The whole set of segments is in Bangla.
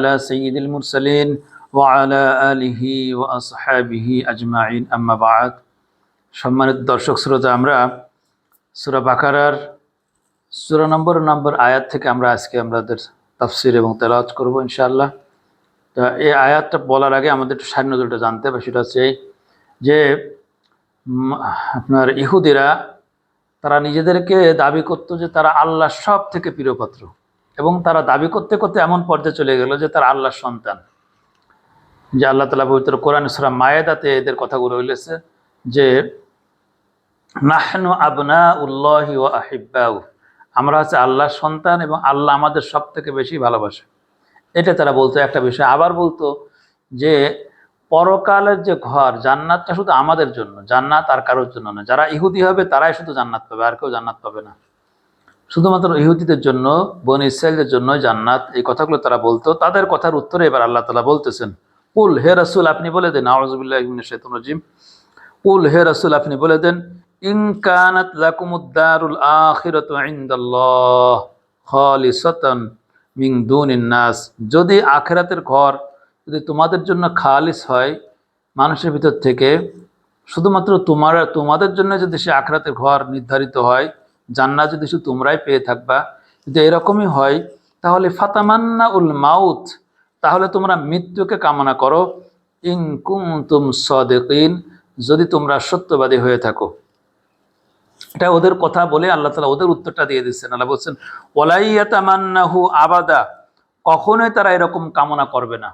على سيد المرسلين وعلى آله وأصحابه أجمعين أما بعد সম্মানিত দর্শক শ্রোতা আমরা সূরা বাকারার সূরা নম্বর আয়াত থেকে আমরা আজকে আমাদের তাফসীর এবং তেলাওয়াত করব ইনশাআল্লাহ। তো এই আয়াতটা বলার আগে আমাদের একটু সান্নজলটা জানতে হবে, সেটা হচ্ছে যে আপনার ইহুদিরা তারা নিজেদেরকে দাবি করতো যে তারা আল্লাহর সব থেকে প্রিয় পাত্র, এবং তারা দাবি করতে করতে এমন পর্যায়ে চলে গেল যে তারা আল্লাহর সন্তান। যে আল্লাহ তাআলা পবিত্র কোরআন সূরা মায়েদাতে এদের কথাগুলো বলেছে যে নাহনু আবনাউল্লাহি ওয়া আহিব্বাউ, আমরা হচ্ছে আল্লাহর সন্তান এবং আল্লাহ আমাদের সব থেকে বেশি ভালোবাসে। এটা তারা বলতো একটা বিষয়। আবার বলতো যে পরকালের যে ঘর জান্নাতটা শুধু আমাদের জন্য, জান্নাত আর কারোর জন্য না। যারা ইহুদি হবে তারাই শুধু জান্নাত পাবে, আর কেউ জান্নাত পাবে না। শুধুমাত্র ইহুদিদের জন্য, বনী ইসরাঈলদের জন্য জান্নাত। এই কথাগুলো তারা বলতো। তাদের কথার উত্তরে এবার আল্লাহ তাআলা বলতেছেন, কুল হে রাসূল আপনি বলে দেন, আউযু বিল্লাহি মিনাশ শাইতানির রাজিম, কুল হে রাসূল আপনি বলে দেন, ইন কানাত লাকুমুদ দারুল আখিরাতু ইনদাল্লাহ খালিসাতান মিন দুনিন নাস, যদি আখিরাতের ঘর যদি তোমাদের জন্য খালিস হয় মানুষের ভিতর থেকে, শুধুমাত্র তোমাদের জন্য যদি সে আখিরাতের ঘর নির্ধারিত হয়, জান্নাত যদি শুধু তোমরাই পেয়ে থাকবা, যদি এরকমই হয় তাহলে ফাতামান্না উল মাউত, তাহলে তোমরা মৃত্যুকে কামনা করো, ইন কুনতুম সাদিকিন, যদি তোমরা সত্যবাদী হয়ে থাকো। এটা ওদের কথা বলে আল্লাহ তাআলা ওদের উত্তরটা দিয়ে দিচ্ছেন। আল্লাহ বলছেন ওয়ালা ইয়াতামান্নাহু আবাদা, কখনোই তারা এরকম কামনা করবে না,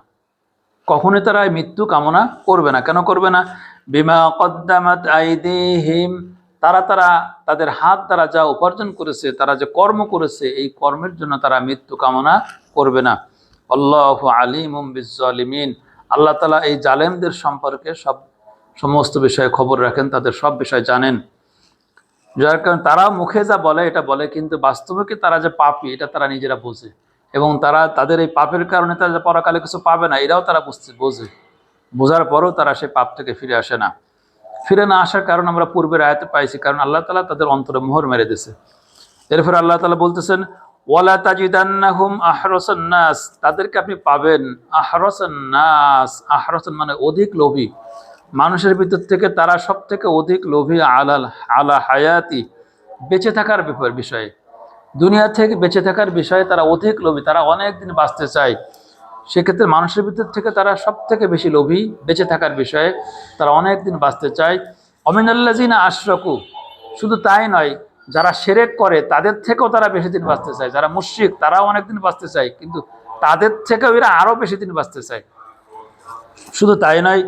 কখনোই তারা মৃত্যু কামনা করবে না। কেন করবে না? বিমা কদ্দামাত আইদিহিম, তারা তাদের হাত দ্বারা যা উপার্জন করেছে, তারা যে কর্ম করেছে, এই কর্মের জন্য তারা মৃত্যু কামনা করবে না। আল্লাহু আলিমুম বিজ্জালিমিন, আল্লাহ তাআলা এই জালেমদের সম্পর্কে সমস্ত বিষয়ে খবর রাখেন, তাদের সব বিষয় জানেন। যার কারণে তারা মুখে যা বলে এটা বলে, কিন্তু বাস্তবে কি তারা যে পাপী এটা তারা নিজেরা বোঝে, এবং তাদের এই পাপের কারণে তারা যে পরকালে কিছু পাবে না এটাও তারা বোঝে। বোঝার পরেও তারা সেই পাপ থেকে ফিরে আসে না। ফিরে না আসার কারণ আমরা পূর্বের আয়াতে পাইছি, কারণ আল্লাহ তাআলা তাদের অন্তরে মোহর মেরে দিয়েছে। এরপর আল্লাহ তাআলা বলতেছেন ওয়ালা তাজিদান্নাহুম আহরাসান নাস, তাদেরকে আপনি পাবেন আহরাসান নাস, আহরাসান মানে অধিক লোভী, মানুষের ভিতর থেকে তারা সব থেকে অধিক লোভী আলা হায়াতি, বেঁচে থাকার বিষয়ে, দুনিয়া থেকে বেঁচে থাকার বিষয়ে তারা অধিক লোভী, তারা অনেক দিন বাঁচতে চায়। সেক্ষেত্রে মানুষের ভিতর থেকে তারা সব থেকে বেশি লোভী বেঁচে থাকার বিষয়ে, তারা অনেক দিন বাঁচতে চায়। অমিনাল্লাযিনা আশরাকু, শুধু তাই নয়, যারা শিরক করে তাদের থেকেও তারা বেশি দিন বাঁচতে চায়। যারা মুশরিক তারাও অনেক দিন বাঁচতে চায়, কিন্তু তাদের থেকেও এরা আরো বেশি দিন বাঁচতে চায়। শুধু তাই নয়,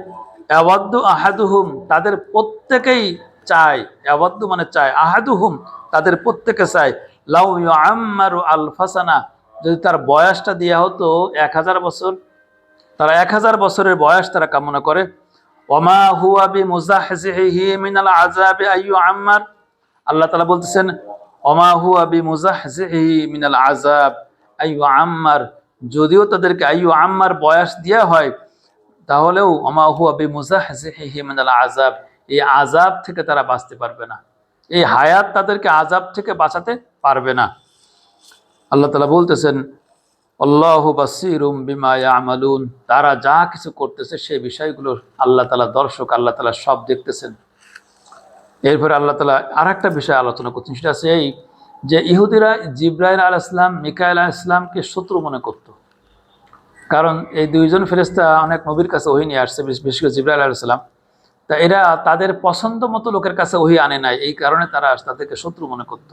ইয়াওয়াদ্দু আহাদুহুম, তাদের প্রত্যেকেই চায়, ইয়াওয়াদ্দু মানে চায়, আহাদুহুম তাদের প্রত্যেকে চায়, লাউ ইউআম্মারু আলফাসানা, যদি তার বয়সটা দেওয়া হতো 1000 বছর, তারা 1000 বছরের বয়স তারা কামনা করে। ওমা হুয়া বিমুজাহজিহি মিনাল আযাবি আইয়ু আম্মার, আল্লাহ তাআলা বলতেছেন ওমা হুয়া বিমুজাহজিহি মিনাল আযাব আইয়ু আম্মার, যদিও তাদেরকে আইয়ু আম্মার বয়স দেওয়া হয়, তাহলেও ওমা হুয়া বিমুজাহজিহি মিনাল আযাব, এই আযাব থেকে তারা বাঁচতে পারবে না, এই হায়াত তাদেরকে আযাব থেকে বাঁচাতে পারবে না। আল্লাহ তাআলা বলতেছেন আল্লাহু বাসীরুম বিমা ইয়ামালুন, তারা যা কিছু করতেছে সেই বিষয়গুলো আল্লাহ তাআলা দর্শক, আল্লাহ তাআলা সব দেখতেছেন। এরপরে আল্লাহ তাআলা আরেকটা বিষয় আলোচনা করছেন, সেটা হচ্ছে এই যে ইহুদিরা জিবরাইল আলাইহিস সালাম, মিকাইল আলাইহিস সালামকে শত্রু মনে করত। কারণ এই দুইজন ফেরেশতা অনেক নবীর কাছে ওহী নিয়ে আসছে, বিশেষ করে জিবরাইল আলাইহিস সালাম। তা এরা তাদের পছন্দ মতো লোকের কাছে ওহী আনে নাই, এই কারণে তারা তাদেরকে শত্রু মনে করত।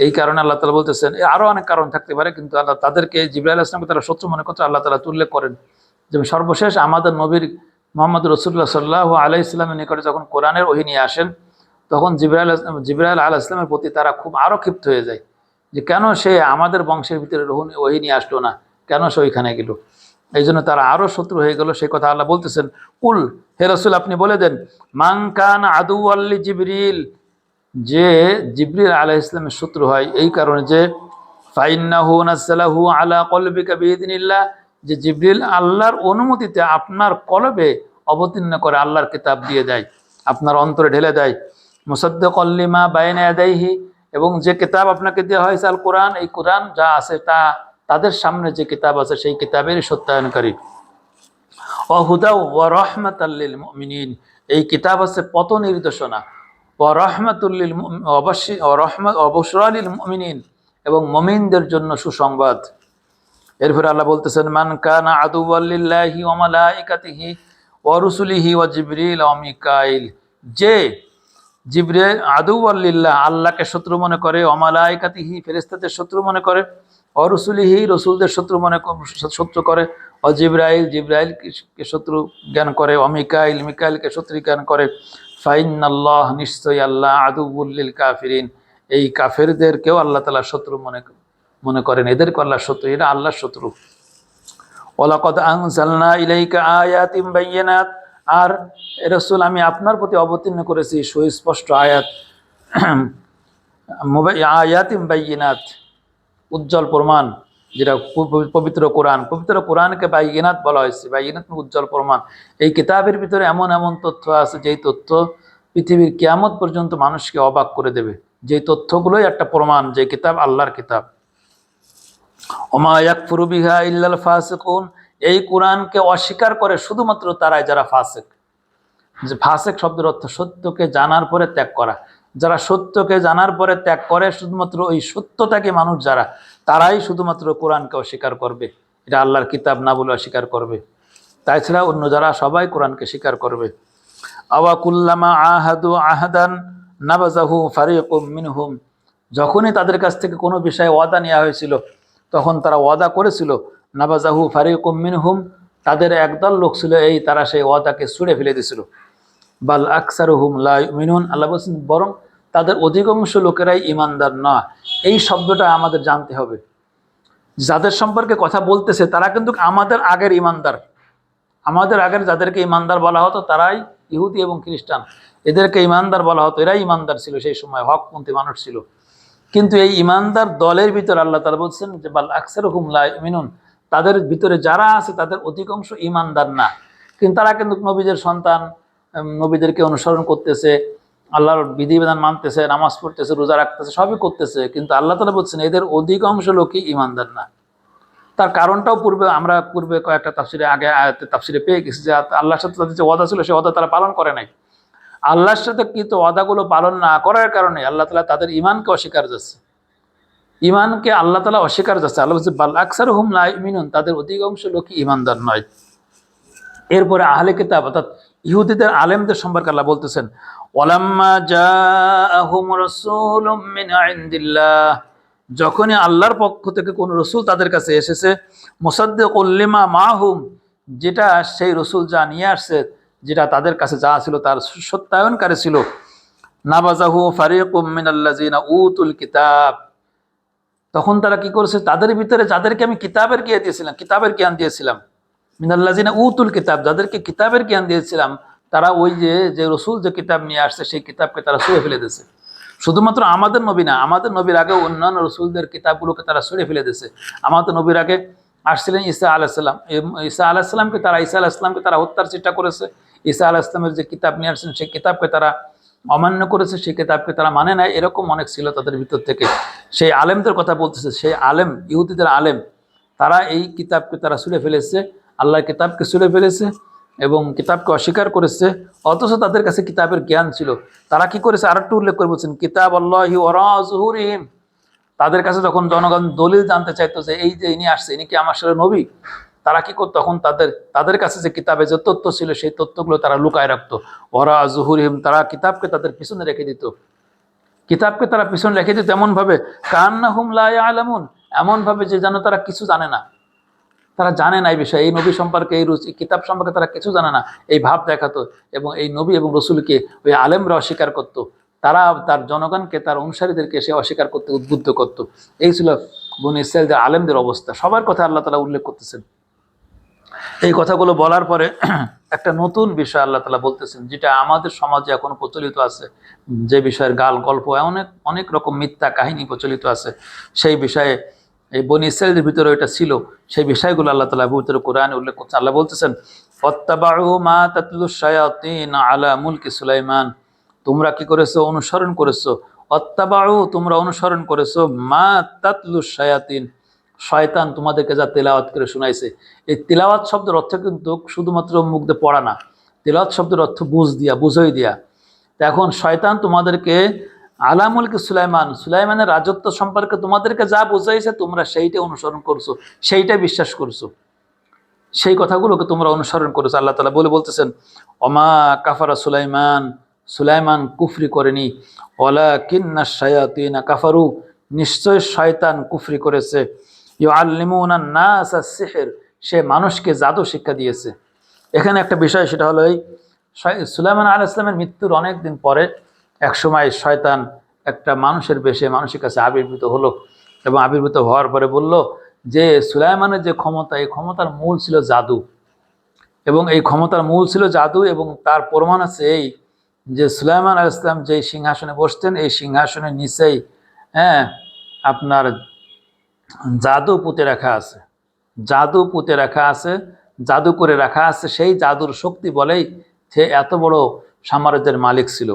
এই কারণে আল্লাহ তাআলা বলতেছেন, আরো অনেক কারণ থাকতে পারে, কিন্তু আল্লাহ তাদেরকে, জিবরাইল আলাইহিস সালামকে তারা শত্রু মনে করতে আল্লাহ তাআলা উল্লেখ করেন। যেমন সর্বশেষ আমাদের নবীর মুহাম্মদ রাসূলুল্লাহ সাল্লাল্লাহু আলাইহি সাল্লামের নিকটে যখন কোরআনের ওহী নিয়ে আসেন, তখন জিবরাইল আলাইহিস সালামের প্রতি তারা খুব আরো ক্ষিপ্ত হয়ে যায় যে কেন সে আমাদের বংশের ভিতরে ওহী নিয়ে আসলো না, কেন সে ওইখানে গেল। এই জন্য তারা আরো শত্রু হয়ে গেল। সেই কথা আল্লাহ বলতেছেন কুল হে রাসূল আপনি বলে দেন, মান কানা আদুওয়াল লিজিবরিল, যে জিবরিল আলাইহিস সালামের শত্রু হয় এই কারণে যে ফাইন্নাহু নাযালাহু আলা কলবিকা বিইذনিল্লাহ, যে জিবরিল আল্লাহর অনুমতিতে আপনার কলবে অবতীর্ণ করে আল্লাহর কিতাব দিয়ে দেয়, আপনার অন্তরে ঢেলে দেয়। মুসাদ্দিকাল লিমা বাইনা ইয়াদাইহি, এবং যে কিতাব আপনাকে দেওয়া হয়েছে আল কোরআন, এই কোরআন যা আছে তাদের সামনে যে কিতাব আছে সেই কিতাবেরই সত্যায়নকারী। ওয়াহুদা ওয়া রাহমাতাল লিল মুমিনিন, এই কিতাব আছে পথ নির্দেশনা, ওয়া রাহমাতুল লিল অবশ্যই অবশ্যরা লিল মুমিনিন, এবং মুমিনদের জন্য সুসংবাদ। এরপরে আল্লাহ বলতেছেন, মান কানা আদুওয়াল লিল্লাহি ওয়া মালাইকাতিহি ওয়া রুসুলিহি ওয়া জিবরিল ওয়া মিকাইল, যে জিবরিল আদুওয়াল লিল্লাহ, আল্লাহকে শত্রু মনে করে, ওয়া মালাইকাতিহি ফেরেশতাদের শত্রু মনে করে, ওয়া রুসুলিহি রসুলদের শত্রু করে, ও জিব্রাইল জিব্রাইলকে শত্রু জ্ঞান করে, ও মিকাইল মিকাইলকে শত্রু জ্ঞান করে, ফাইনাল্লাহ নিশ্চয়ই আল্লাহ আদুউল লিল কাফিরিন, এই কাফেরদেরকেও আল্লাহ তাআলা শত্রু মনে করেন, এদেরকে আল্লাহ শত্রু, এরা আল্লাহর শত্রু। ওয়ালাকাদ আনজালনা ইলাইকা আয়াতিম বাইয়িনাত, আর রাসূল আমি আপনার প্রতি অবতীর্ণ করেছি সুস্পষ্ট আয়াত, আয়াতিম বাইয়িনাত উজ্জ্বল প্রমাণ, যেটা পবিত্র কোরআনকে বাইয়িনাত বলা হয়েছে, বাইয়িনাত উজ্জ্বল প্রমাণ। এই কিতাবের ভিতরে এমন এমন তথ্য আছে যেই তথ্য পৃথিবীর কিয়ামত পর্যন্ত মানুষকে অবাক করে দেবে, যেই তথ্যগুলোই একটা প্রমাণ যে কিতাব আল্লাহর কিতাব। ওমা ইয়াকফুরু বিহা ইল্লাল ফাসিকুন, এই কোরআনকে অস্বীকার করে শুধুমাত্র তারাই যারা ফাসিক। যে ফাসিক শব্দের অর্থ সত্যকে জানার পরে ত্যাগ করা, যারা সত্যকে জানার পরে ত্যাগ করে, শুধুমাত্র ওই সত্যটাকে মানুষ যারা, তারাই শুধুমাত্র কোরআনকে অস্বীকার করবে, এটা আল্লাহর কিতাব না বলে অস্বীকার করবে। তাছাড়া অন্য যারা সবাই কোরআনকে স্বীকার করবে। আওয়া কুল্লামা আহাদু আহাদান নাবাযাহু ফারিকুম মিনহুম, যখনই তাদের কাছ থেকে কোনো বিষয়ে ওয়াদা নেওয়া হয়েছিল তখন তারা ওয়াদা করেছিল, নাবাযাহু ফারিকুম মিনহুম, তাদের একদল লোক ছিল এই তারা সেই ওয়াদাকে ছুঁড়ে ফেলে দিয়েছিল। বাল আকসারুহুম লা ইউমিনুন, আল্লাহ বলছেন বরং তাদের অধিকাংশ লোকেরাই ইমানদার না। এই শব্দটা আমাদের জানতে হবে, যাদের সম্পর্কে কথা বলতেছে তারা কিন্তু আমাদের আগের ইমানদার, আমাদের আগের যাদেরকে ইমানদার বলা হতো তারাই ইহুদি এবং খ্রিস্টান, এদেরকে ইমানদার বলা হতো, এরাই ইমানদার ছিল, সেই সময় হকপন্থী মানুষ ছিল। কিন্তু এই ইমানদার দলের ভিতরে আল্লাহ তাআলা বলছেন যে বাল আকসারুহুম লা ইউমিনুন, তাদের ভিতরে যারা আছে তাদের অধিকাংশ ইমানদার না, কিন্তু তারা কিন্তু নবীদের সন্তান, নবীদেরকে অনুসরণ করতেছে, আল্লাহর বিধিবিধান মানতেছে, নামাজ পড়তেছে, রোজা রাখতেছে, সবই করতেছে, কিন্তু আল্লাহ তাআলা বলছেন এদের অধিকাংশ লোকই ইমানদার না। তার কারণটাও আমরা পূর্বে কয়েকটা তাফসিরে পেয়ে গেছি যে আল্লাহর সাথে তাদের যে ওয়াদা ছিল সেই ওয়াদা তারা পালন করে নাই। আল্লাহর সাথে কিন্তু ওয়াদাগুলো পালন না করার কারণে আল্লাহ তাআলা তাদের ইমানকে অস্বীকার যাচ্ছে, ইমানকে আল্লাহ তাআলা অস্বীকার যাচ্ছে। আল্লাহ বলছে বাল আকসারুহুম লা ইউমিনুন, তাদের অধিকাংশ লোকই ইমানদার নয়। এরপরে আহলে কিতাব অর্থাৎ ইহুদিদের আলেমদের সম্পর্কে আল্লাহ বলতেছেন, ওয়ালাম্মা জাআহুম রাসূলুম মিন ইনদিল্লাহ, যখনই আল্লাহর পক্ষ থেকে কোন রসুল তাদের কাছে এসেছে, মুসাদ্দিকুল লিমা মাহুম, যেটা সেই রসুল যা নিয়ে আসছে, যেটা তাদের কাছে যা ছিল তার সত্যায়নকারী ছিল, নাবাযাহু ফারিকুম মিনাল্লাযিনা উতুল কিতাব, তখন তারা কি করেছে, তাদের ভিতরে যাদেরকে আমি কিতাবের জ্ঞান দিয়েছিলাম, মিনাল্লাযিনা উতুল কিতাব, যাদেরকে কিতাবের জ্ঞান দিয়েছিলাম, তারা ওই যে রসুল যে কিতাব নিয়ে আসছে সেই কিতাবকে তারা ছুঁড়ে ফেলে দিয়েছে। শুধুমাত্র আমাদের নবী না, আমাদের নবীর আগে অন্যান্য রসুলদের কিতাবগুলোকে তারা ছুঁড়ে ফেলে দিয়েছে। আমাদের নবীর আগে আসছিলেন ঈসা আলাইহিসসালাম, ঈসা আলাইহিসসালামকে তারা হত্যার চেষ্টা করেছে। ঈসা আলাইহিসসালামের যে কিতাব নিয়ে আসছেন সেই কিতাবকে তারা অমান্য করেছে, সেই কিতাবকে তারা মানে নাই, এরকম অনেক ছিল তাদের ভিতর থেকে। সেই আলেমদের কথা বলতেছে, সেই আলেম, ইহুদিদের আলেম, তারা এই কিতাবকে তারা ছুঁড়ে ফেলেছে, আল্লাহর কিতাবকে ছুঁড়ে ফেলেছে এবং কিতাবকে অস্বীকার করেছে, অথচ তাদের কাছে কিতাবের জ্ঞান ছিল। তারা কি করেছে, আর একটু উল্লেখ করে বলছেন, কিতাব আল্লাহি ওয়ারা যুহুরিহিম, তাদের কাছে যখন জনগণ দলিল জানতে চাইতো যে এই যে ইনি আসছে, ইনি কি আমার সাথে নবী, তারা কি করতো, তখন তাদের কাছে যে কিতাবে যে তথ্য ছিল সেই তথ্যগুলো তারা লুকায় রাখতো। ওয়ারা যুহুরিহিম, তারা কিতাবকে তাদের পিছনে রেখে দিত, কিতাবকে তারা পিছনে রেখে দিত এমনভাবে, কান্নাহুম লা ইয়ালামুন, এমনভাবে যে যেন তারা কিছু জানে না, তারা জানে না এই বিষয়ে, এই নবী সম্পর্কে, এই কিতাব সম্পর্কে তারা কিছু জানে না, এই ভাব দেখাতো এবং এই নবী এবং রসুলকে ওই আলেমরা অস্বীকার করত, তারা তার জনগণকে, তার অনুসারীদেরকে সে অস্বীকার করতে উদ্বুদ্ধ করত। এই ছিল বনী ইসরাঈলদের আলেমদের অবস্থা। সবার কথা আল্লাহ তাআলা উল্লেখ করতেছেন। এই কথাগুলো বলার পরে একটা নতুন বিষয় আল্লাহ তাআলা বলতেছেন, যেটা আমাদের সমাজে এখনো প্রচলিত আছে, যে বিষয়ের গল্প, অনেক অনেক রকম মিথ্যা কাহিনী প্রচলিত আছে, সেই বিষয়ে এই বনী ইসরাঈলদের ভিতরে এটা ছিল, সেই বিষয়গুলো আল্লাহ তাআলা পবিত্র কোরআনে উল্লেখ করছেন। আল্লাহ বলতেছেন, ওয়াত্তাবাউ মা তাতলুশ শায়াতিন আলা মুলকি সুলাইমান, তোমরা কি করেছো, অনুসরণ করেছো, ওয়াত্তাবাউ, তোমরা অনুসরণ করেছো, মা তাতলুশ শায়াতিন, শয়তান তোমাদেরকে যা তেলাওয়াত করে শোনাইছে। এই তেলাওয়াত শব্দের অর্থ কিন্তু শুধুমাত্র মুখ দিয়ে পড়া না, তেলাওয়াত শব্দের অর্থ বুঝই দিয়া। তো এখন শয়তান তোমাদেরকে আলামুলকে সুলাইমানের রাজত্ব সম্পর্কে তোমাদেরকে যা বুঝাইছে তোমরা সেইটা অনুসরণ করছো, সেইটা বিশ্বাস করছো, সেই কথাগুলোকে তোমরা অনুসরণ করেছো। আল্লাহ তাআলা বলতেছেন ওমা কাফারা সুলাইমান কুফরি করেনি, ওয়ালাকিন্নাশ শায়াতিনা কাফারু, নিশ্চয় শয়তান কুফরি করেছে, ইউআল্লিমুনান নাস আস-সিহর, সে মানুষকে জাদু শিক্ষা দিয়েছে। এখানে একটা বিষয়, সেটা হলো এই সুলাইমান আলাইহিস সালামের মৃত্যুর অনেক দিন পরে একসময় শয়তান একটা মানুষের বেশে মানুষের কাছে আবির্ভূত হলো, এবং আবির্ভূত হওয়ার পরে বলল যে সুলাইমানের যে ক্ষমতা, এই ক্ষমতার মূল ছিল জাদু, এবং এই ক্ষমতার মূল ছিল জাদু। এবং তার প্রমাণ আছে এই যে সুলাইমান আলাইহিস সালাম যেই সিংহাসনে বসতেন, এই সিংহাসনের নিচেই আপনার জাদু পুঁতে রাখা আছে, জাদু করে রাখা আছে। সেই জাদুর শক্তি বলেই সে এত বড় সাম্রাজ্যের মালিক ছিল।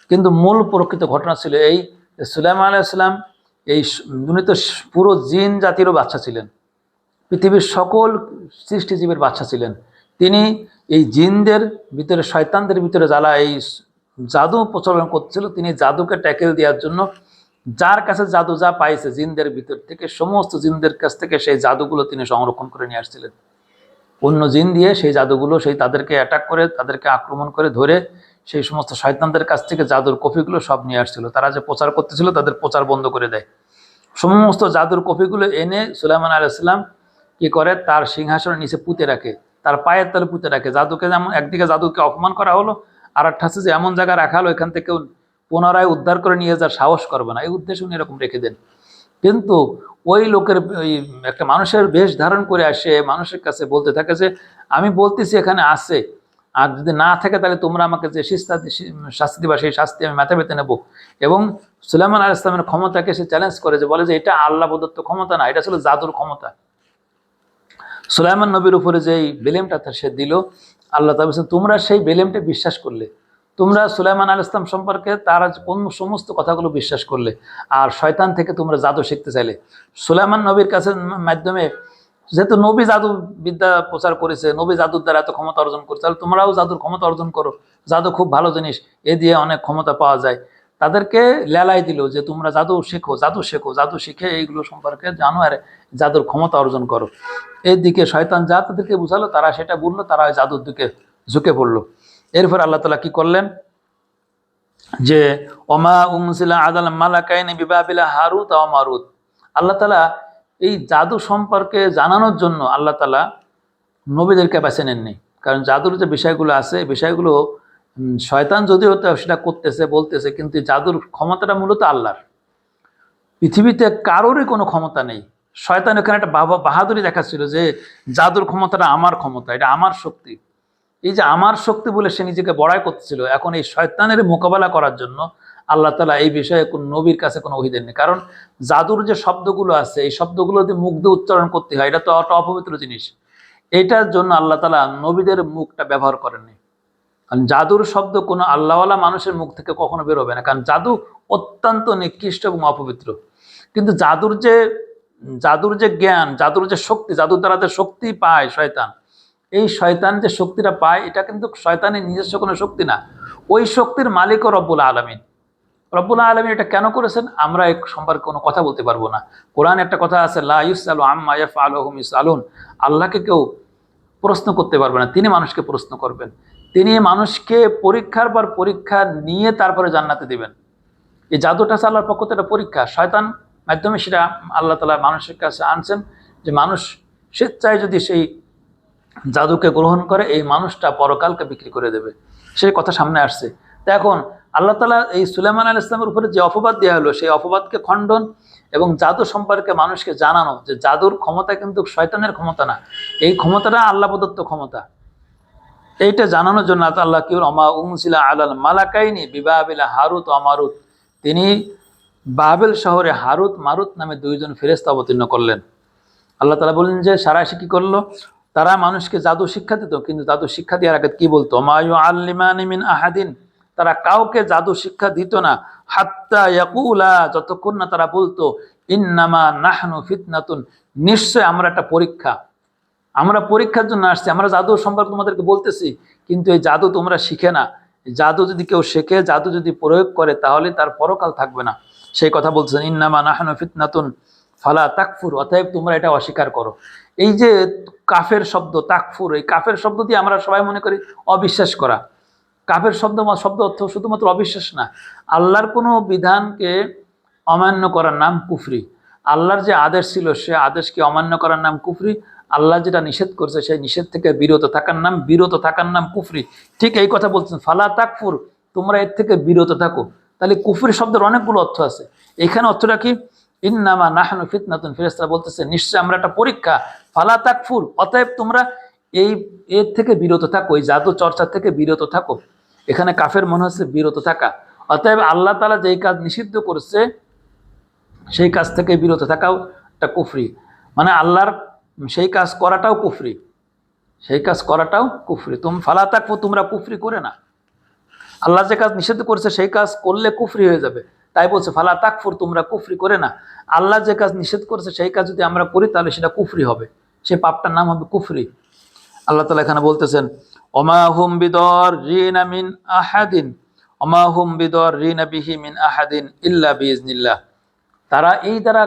কিন্তু মূল প্রকৃত ঘটনা ছিল এই, সুলাইমান আলাইহিস সালাম এই উনি তো পুরো জিন জাতিরও বাচ্চা ছিলেন, পৃথিবীর সকল সৃষ্টিজীবের বাচ্চা ছিলেন। তিনি এই জিনদের ভিতরে, শয়তানদের ভিতরে যারা এই জাদু প্রচলন করছিল, তিনি জাদুকে ট্যাকেল দেওয়ার জন্য যার কাছে জাদু যা পাইছে জিনদের ভিতর থেকে, সমস্ত জিনদের কাছ থেকে সেই জাদুগুলো তিনি সংরক্ষণ করে নিয়ে আসছিলেন। অন্য জিন দিয়ে সেই জাদুগুলো, সেই তাদেরকে অ্যাটাক করে, তাদেরকে আক্রমণ করে ধরে সেই সমস্ত শয়তানদের কাছ থেকে জাদুর কপিগুলো সব নিয়ে আসছিল। তারা যে প্রচার করতেছিল তাদের প্রচার বন্ধ করে দেয়। সমস্ত জাদুর কপিগুলো এনে সুলাইমান আলাইহিস সালাম কি করে, তার সিংহাসনের নিচে পুঁতে রাখে, তার পায়ের তলে পুঁতে রাখে। জাদুকে যেমন একদিকে জাদুকে অপমান করা হলো, আর একটা হচ্ছে যে এমন জায়গায় রাখা হলো এখান থেকে পুনরায় উদ্ধার করে নিয়ে যাওয়ার সাহস করবে না, এই উদ্দেশ্যে উনি এরকম রেখে দেন। কিন্তু ওই লোকের ওই একটা মানুষের বেশ ধারণ করে আসে, মানুষের কাছে বলতে থাকে যে আমি বলতেছি এখানে আছে, আর যদি না থাকে তাহলে তোমরা আমাকে যে শাস্তি দিবা সেই শাস্তি আমি মাথা পেতে নেব। এবং সুলাইমান আলাইহিস সালামের ক্ষমতাকে সে চ্যালেঞ্জ করে, যে বলে যে এটা আল্লাহ প্রদত্ত ক্ষমতা না, এটা ছিল জাদুর ক্ষমতা। সুলাইমান নবীর উপরে যেই বেলেমটা সে দিল, আল্লাহ তাআলা বলেছেন তোমরা সেই বেলেমটা বিশ্বাস করলে, তোমরা সুলাইমান আলাইহিস সালাম সম্পর্কে তার কোন সমস্ত কথাগুলো বিশ্বাস করলে, আর শয়তান থেকে তোমরা জাদু শিখতে চাইলে। সুলাইমান নবীর কাছে মাধ্যমে, যেহেতু নবী জাদু বিদ্যা প্রচার করেছে, নবী জাদুর দ্বারা এত ক্ষমতা অর্জন করছে, তাহলে তোমরাও জাদুর ক্ষমতা অর্জন করো, জাদু খুব ভালো জিনিস, এ দিয়ে অনেক ক্ষমতা পাওয়া যায়। তাদেরকে লেলাই দিল যে তোমরা জাদু শেখো, জাদু শিখে এইগুলো সম্পর্কে জানো, আর জাদুর ক্ষমতা অর্জন করো। এর দিকে শয়তান যা তাদেরকে বুঝালো, তারা সেটা বললো, তারা ওই জাদুর দিকে ঝুঁকে পড়লো। এরপর আল্লাহ তাআলা কি করলেন, যে ওমা উনজিলা আলাল মালাকাইনি বিবাবিলা হারুত ওয়া মারুত, আল্লাহ তাআলা এই জাদু সম্পর্কে জানানোর জন্য আল্লাহ তাআলা নবীদেরকে বেছে নেননি। কারণ জাদুর যে বিষয়গুলো আছে, এই বিষয়গুলো শয়তান যদিও সেটা করতেছে বলতেছে, কিন্তু জাদুর ক্ষমতাটা মূলত আল্লাহর। পৃথিবীতে কারোরই কোনো ক্ষমতা নেই। শয়তান এখানে একটা বাহাদুরি দেখাচ্ছিল যে জাদুর ক্ষমতাটা আমার ক্ষমতা, এটা আমার শক্তি। এই যে আমার শক্তি বলে সে নিজেকে বড়াই করতেছিল, এখন এই শয়তানের মোকাবেলা করার জন্য আল্লাহ তাআলা এই বিষয়ে কোন নবীর কাছে কোনো ওহী দেননি। কারণ জাদুর যে শব্দগুলো আছে, এই শব্দগুলো যদি মুখ দিয়ে উচ্চারণ করতে হয়, এটা তো একটা অপবিত্র জিনিস। এটার জন্য আল্লাহ তাআলা নবীদের মুখটা ব্যবহার করেননি। কারণ জাদুর শব্দ কোনো আল্লাহওয়ালা মানুষের মুখ থেকে কখনো বেরোবে না, কারণ জাদু অত্যন্ত নিকৃষ্ট এবং অপবিত্র। কিন্তু জাদুর যে জ্ঞান, জাদুর যে শক্তি, জাদুর দ্বারা যে শক্তি পায় শয়তান, এই শয়তান যে শক্তিটা পায়, এটা কিন্তু শয়তানের নিজস্ব কোনো শক্তি না, ওই শক্তির মালিকও রব্বুল আলামিন। রব্বুল আলামিন এটা কেন করেছেন আমরা এই সম্পর্কে কোনো কথা বলতে পারবো না। কোরআন একটা কথা আছে, লা ইউসআলু আম্মা ইয়াফআলু হুম ইউসআলুন, আল্লাহকে কেউ প্রশ্ন করতে পারবে না, তিনি মানুষকে প্রশ্ন করবেন। তিনি মানুষকে পরীক্ষার পর পরীক্ষা নিয়ে তারপরে জান্নাতে দিবেন। এই জাদুটা আল্লাহর পক্ষ থেকে একটা পরীক্ষা, শয়তান মাধ্যমে সেটা আল্লাহ তাআলা মানুষের কাছে আনছেন, যে মানুষ স্বেচ্ছায় যদি সেই জাদুকে গ্রহণ করে, এই মানুষটা পরকালকে বিক্রি করে দেবে, সেই কথা সামনে আসছে। তো এখন আল্লাহ তাআলা এই সুলাইমান আলাইহিস সালামের উপরে যে অপবাদ দেওয়া হলো, সেই অপবাদকে খণ্ডন এবং জাদু সম্পর্কে মানুষকে জানানো, যে জাদুর ক্ষমতা কিন্তু শয়তানের ক্ষমতা না, এই ক্ষমতাটা আল্লাহ প্রদত্ত ক্ষমতা, এইটা জানানোর জন্য আল্লাহ কি বলেন, ওমা উনজিলা আলাল মালাকাইনি বিবাবিলা হারুত ওয়া মারুত, তিনি বাবেল শহরে হারুত মারুত নামে দুইজন ফেরেশতা অবতীর্ণ করলেন। আল্লাহ তাআলা বললেন যে সারা এসে কি করলো, তারা মানুষকে জাদু শিক্ষা দিত, কিন্তু জাদু শিক্ষা দেওয়ার আগে কি বলতো, মা ইউআল্লিমানি মিন আহাদিন, তারা কাউকে জাদু শিক্ষা দিত না, হাত্তা ইয়াকুলা, যতক্ষণ না তারা বলতো ইন্নামা নাহনু ফিতনাতুন, নিশ্চয় আমরা একটা পরীক্ষা, আমরা পরীক্ষার জন্য আসছি। আমরা জাদু সম্পর্কে তোমাদেরকে বলতেছি, কিন্তু এই জাদু তোমরা শিখে না। জাদু যদি কেউ শেখে, জাদু যদি প্রয়োগ করে, তাহলে তার পরকাল থাকবে না। সেই কথা বলছেন, ইন্নামা নাহনু ফিতনাতুন ফালা তাকফুর, অতএব তোমরা এটা অস্বীকার করো। এই যে কাফের শব্দ তাকফুর, এই কাফের শব্দ দিয়ে আমরা সবাই মনে করি অবিশ্বাস করা। কাফের শব্দ অর্থ শুধুমাত্র অবিশ্বাস না, আল্লাহর কোনো বিধানকে অমান্য করার নাম কুফরি। আল্লাহর যে আদেশ ছিল সে আদেশকে অমান্য করার নাম কুফরি। আল্লাহ যেটা নিষেধ করছে সেই নিষেধ থেকে বিরত থাকার নাম কুফরি। ঠিক এই কথা বলছেন, ফালা তাকফুর, তোমরা এর থেকে বিরত থাকো। তাহলে কুফরি শব্দের অনেকগুলো অর্থ আছে। এখানে অর্থটা কি? ইন্নামা নাহনু ফিতনাতুন, ফেরেশতারা বলতেছে নিশ্চয় আমরা একটা পরীক্ষা। ফালা তাকফুর, অতএব তোমরা এর থেকে বিরত থাকো, এই জাদু চর্চা থেকে বিরত থাকো। এখানে কাফের মনে হচ্ছে বিরত থাকা। অতএব আল্লাহ তাআলা যেই কাজ নিষিদ্ধ করেছে সেই কাজ থেকে বিরত থাকাও একটা কুফরি, মানে আল্লাহর সেই কাজ করাটাও কুফরি, ফালা তাকফুর, তোমরা কুফরি করে না। আল্লাহ যে কাজ নিষেধ করেছে সেই কাজ করলে কুফরি হয়ে যাবে, তাই বলছে ফালা তাকফুর, তোমরা কুফরি করে না। আল্লাহ যে কাজ নিষেধ করেছে সেই কাজ যদি আমরা করি তাহলে সেটা কুফরি হবে, সে পাপটার নাম হবে কুফরি। আল্লাহ তাআলা এখানে বলতেছেন, ওমা হুম বিদররিনা মিন আহাদিন ওমা হুম বিদররিনা বিহি মিন আহাদিন ইল্লা বিইজনিল্লাহ। তারা এই দ্বারা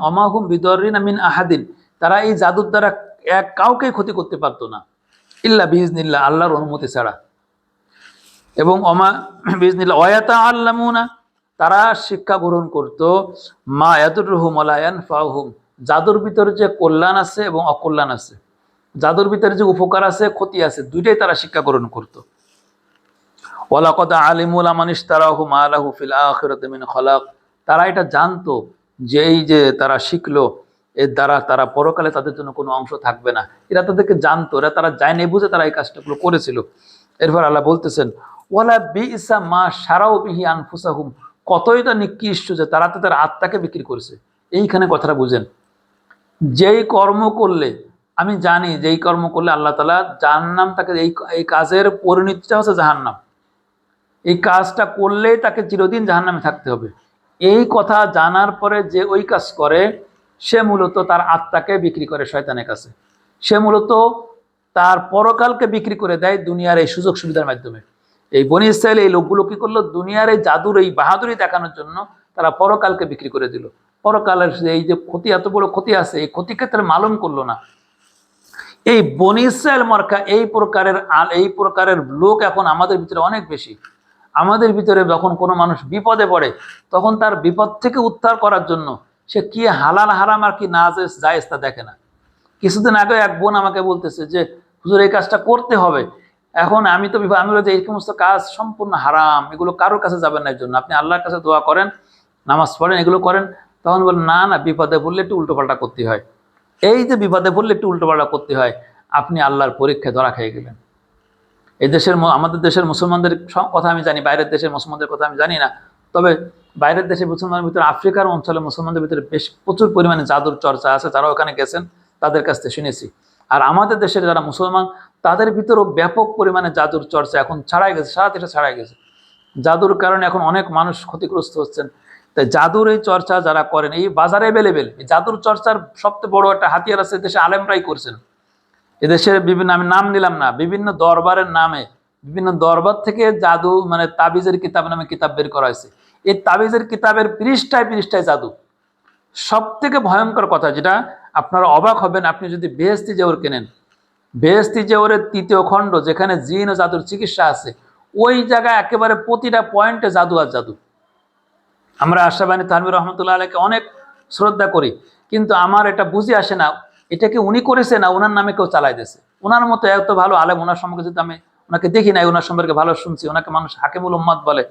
ওমা হুম বিদররিনা মিন আহাদিন, তারা এই জাদুর দ্বারা এক কাউকেই ক্ষতি করতে পারতো না, ইল্লা বিইজনিল্লাহ, আল্লাহর অনুমতি ছাড়া। এবং ওমা বিইজনিল্লাহ ওয়ায়াতাআল্লামুনা, তারা শিক্ষা গ্রহণ করত মা ইয়াদুররুহুম ওয়া লা ইয়ানফাউহুম, জাদুর ভিতরে যে কল্যাণ আছে এবং অকল্যাণ আছে, জাদুর ভিতরে যে উপকার আছে ক্ষতি আছে, দুইটাই তারা শিক্ষা গ্রহণ করত। ওয়ালাকাদ আলিমু লামান ইশতারাহু মা লাহু ফিল আখিরাতি মিন খালাক, তারা এটা জানতো যে এই যে তারা শিখলো এর দ্বারা তারা পরকালে তাদের জন্য কোনো অংশ থাকবে না। এরা তাদেরকে জানতো, তারা জানে বুঝে তারা এই কাজটাগুলো করেছিল। এরপর আল্লাহ বলতেছেন, ওয়ালা বিইসা মা শারাউ বিহি আনফুসাহুম, কতই তা নিকৃষ্ট যে তারা তাদের আত্মাকে বিক্রি করেছে। এইখানে কথাটা বুঝেন, যেই কর্ম করলে, আমি জানি যেই কর্ম করলে আল্লাহ তাআলা জাহান্নাম, তাকে এই কাজের পরিণতিটা হচ্ছে জাহান্নাম, এই কাজটা করলেই তাকে চিরদিন জাহান্নামে থাকতে হবে। এই কথা জানার পরে যে ওই কাজ করে সে মূলত তার আত্মাকে বিক্রি করে শয়তানের কাছে, সে মূলত তার পরকালকে বিক্রি করে দেয় দুনিয়ার এই সুযোগ সুবিধার মাধ্যমে। এই বনি ইসরাইল এই লোকগুলো কি করলো, দুনিয়ার এই জাদুর এই বাহাদুরি দেখানোর জন্য তারা পরকালকে বিক্রি করে দিল। পরকালের এই যে ক্ষতি, এত বড় ক্ষতি আছে, এই ক্ষতিকে তারা মালুম করলো না। এই বনি ইসরাইল মার্কা এই প্রকারের লোক এখন আমাদের ভিতরে অনেক বেশি। আমাদের ভিতরে যখন কোনো মানুষ বিপদে পড়ে তখন তার বিপদ থেকে উদ্ধার করার জন্য সে কি হালাল হারাম আর কি না জায়েজ তা দেখে না। কিছুদিন আগে এক বোন আমাকে বলতেছে যে হুজুর এই কাজটা করতে হবে, এখন আমি বলি যে এই সমস্ত কাজ সম্পূর্ণ হারাম, এগুলো কারোর কাছে যাবেন না, এর জন্য আপনি আল্লাহর কাছে দোয়া করেন, নামাজ পড়েন, এগুলো করেন। তখন বলেন না না, বিপদে পড়লে একটু উল্টোপাল্টা করতে হয়। এই যে বিপদে পড়লে একটু উল্টোপাল্টা করতে হয়, আপনি আল্লাহর পরীক্ষায় ধরা খেয়ে গেলেন। এই দেশের, আমাদের দেশের মুসলমানদের কথা আমি জানি, বাইরের দেশের মুসলমানদের কথা আমি জানি না, তবে বাইরের দেশের মুসলমানের ভিতরে, আফ্রিকার অঞ্চলে মুসলমানদের ভিতরে বেশ প্রচুর পরিমাণে জাদুর চর্চা আছে, যারা ওখানে গেছেন তাদের কাছ থেকে শুনেছি। আর আমাদের দেশের যারা মুসলমান তাদের ভিতরেও ব্যাপক পরিমাণে জাদুর চর্চা এখন ছাড়াই গেছে, সারা দেশে ছাড়াই গেছে। জাদুর কারণে এখন অনেক মানুষ ক্ষতিগ্রস্ত হচ্ছেন। তাই জাদুর এই চর্চা যারা করেন, এই বাজারে অ্যাভেলেবেল এই জাদুর চর্চার সবচেয়ে বড় একটা হাতিয়ার আছে দেশে আলেমরাই করছেন। এদেশের বিভিন্ন, আমি নাম নিলাম না, বিভিন্ন দরবারের নামে, বিভিন্ন দরবার থেকে জাদু, মানে তাবিজের কিতাব নামে কিতাব বের করা হয়েছে। এই তাবিজের কিতাবের পৃষ্ঠায় পৃষ্ঠায় জাদু। সব থেকে ভয়ঙ্কর কথা যেটা আপনারা অবাক হবেন, আপনি যদি বেহেশতি জেওর কেনেন, বেহেশতি জেওরের 3য় খণ্ড যেখানে জিন ও জাদুর চিকিৎসা আছে, ওই জায়গায় একেবারে প্রতিটা পয়েন্টে জাদু আর জাদু। আমরা আশরাফ থানভী রহমতুল্লাহ আলাইকে অনেক শ্রদ্ধা করি, কিন্তু আমার এটা বুঝে আসে না, এটা কি উনি করেছে না ওনার নামে কেউ চালাই দিয়েছে। ওনার মতো এত ভালো আলেম, ওনার সম্পর্কে যদি আমি ওনাকে দেখি নাই, ওনার সম্পর্কে ভালো শুনছি, ওনাকে মানুষ হাকিমুল উম্মাত বলে,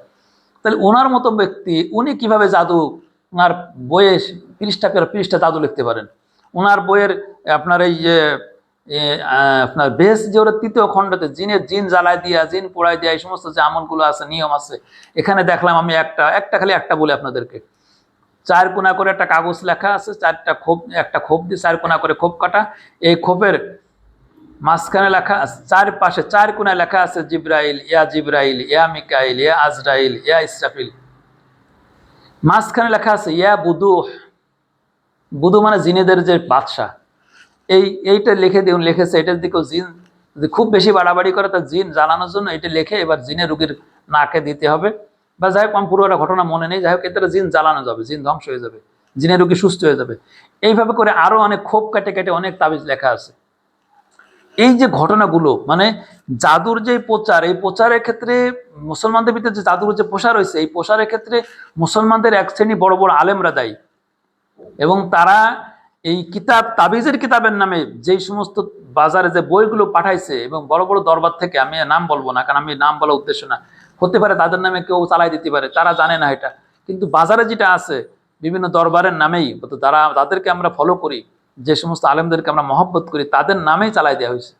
তাহলে ওনার মতো ব্যক্তি উনি কিভাবে জাদু, ওনার বইয়ে পৃষ্ঠা জাদু লিখতে পারেন। ওনার বইয়ের আপনার এই যে আপনার বেশ যে ওরা 3য় খণ্ডতে জিন জ্বালায় দিয়া, জিন পোড়ায় দিয়া, এই সমস্ত যে আমলগুলো আছে, নিয়ম আছে, এখানে দেখলাম আমি একটা বলে আপনাদেরকে, 4 কোনা করে একটা কাগজ লেখা আছে, একটা খোপ দিয়ে 4 কোনা করে খোপ কাটা, এই খোপের মাঝখানে লেখা আছে, 4 পাশে 4 কোনায় লেখা আছে জিব্রাইল, ইয়া মিকাইল, ইয়া আজরাইল, ইয়া ইসরাফিল। মাঝখানে লেখা আছে ইয়া বুদুহ, বুধু মানে জিনেদের যে বাদশাহ, এইটা লিখেছে, এটার দিকেও জিন যদি খুব বেশি বাড়াবাড়ি করে তার জিন জ্বালানোর জন্য এটা লিখে এবার জিনে রুগীর নাকে দিতে হবে, বা যাই হোক আমার পুরোটা ঘটনা মনে নেই, যাই হোক এতে জিন জ্বালানো যাবে, জিন ধ্বংস হয়ে যাবে, জিনের রুগী সুস্থ হয়ে যাবে। এইভাবে করে আরো অনেক খোপ কেটে কেটে অনেক তাবিজ লেখা আছে। এই যে ঘটনাগুলো মানে জাদুর যে প্রচার, এই প্রচারের ক্ষেত্রে মুসলমানদের ভিতরে যে জাদুর যে প্রসার হয়েছে, এই প্রসারের ক্ষেত্রে মুসলমানদের এক শ্রেণী বড় বড় আলেমরা দায়ী। এবং তারা এই কিতাব তাবিজের কিতাবের নামে যেই সমস্ত বাজারে যে বইগুলো পাঠাইছে এবং বড় বড় দরবার থেকে, আমি নাম বলবো না কারণ আমি নাম বলা উদ্দেশ্য না, হতে পারে তাদের নামে কেউ চালাই দিতে পারে, তারা জানে না এটা, কিন্তু বাজারে যেটা আছে বিভিন্ন দরবারের নামেই, তাদেরকে আমরা ফলো করি, যে সমস্ত আলেমদেরকে আমরা মহব্বত করি, তাদের নামেই চালাই দেওয়া হয়েছে।